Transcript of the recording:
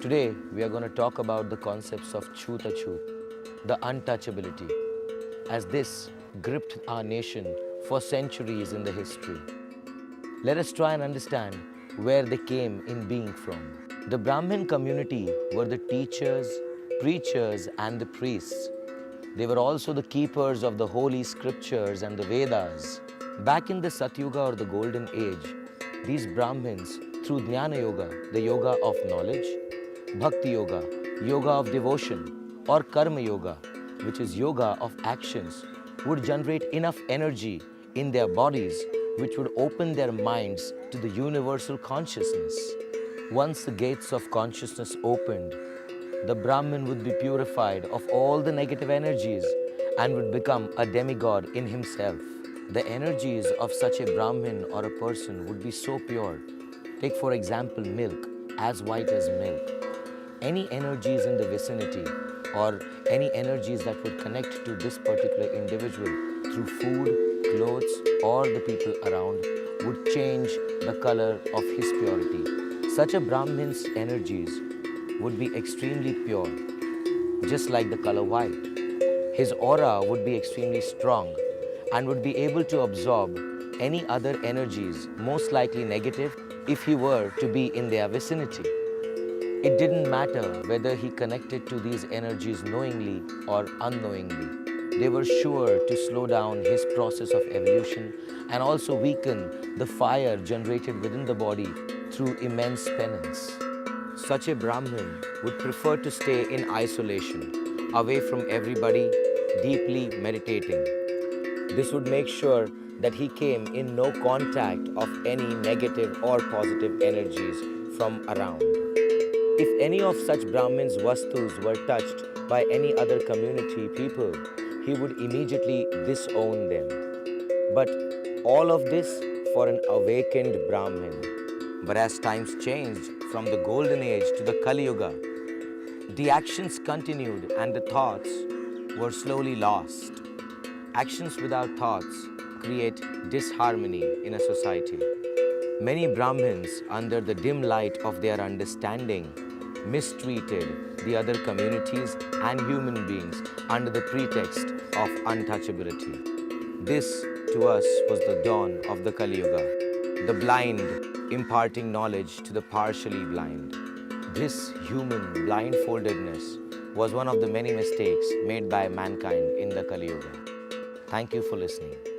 Today, we are going to talk about the concepts of Choot, Achoot, the untouchability, as this gripped our nation for centuries in the history. Let us try and understand where they came in being from. The Brahmin community were the teachers, preachers, and the priests. They were also the keepers of the holy scriptures and the Vedas. Back in the Satyuga or the Golden Age, these Brahmins, through Jnana Yoga, the yoga of knowledge, Bhakti Yoga, yoga of devotion, or Karma Yoga, which is yoga of actions, would generate enough energy in their bodies which would open their minds to the universal consciousness. Once the gates of consciousness opened, the Brahmin would be purified of all the negative energies and would become a demigod in himself. The energies of such a Brahmin or a person would be so pure. Take for example milk, as white as milk. Any energies in the vicinity or any energies that would connect to this particular individual through food, clothes, or the people around would change the color of his purity. Such a Brahmin's energies would be extremely pure, just like the color white. His aura would be extremely strong and would be able to absorb any other energies, most likely negative, if he were to be in their vicinity. It didn't matter whether he connected to these energies knowingly or unknowingly. They were sure to slow down his process of evolution and also weaken the fire generated within the body through immense penance. Such a Brahmin would prefer to stay in isolation, away from everybody, deeply meditating. This would make sure that he came in no contact of any negative or positive energies from around. If any of such Brahmins' vastus were touched by any other community people, he would immediately disown them. But all of this for an awakened Brahmin. But as times changed from the Golden Age to the Kali Yuga, the actions continued and the thoughts were slowly lost. Actions without thoughts create disharmony in a society. Many Brahmins, under the dim light of their understanding, mistreated the other communities and human beings under the pretext of untouchability. This, to us, was the dawn of the Kali Yuga, the blind imparting knowledge to the partially blind. This human blindfoldedness was one of the many mistakes made by mankind in the Kali Yuga. Thank you for listening.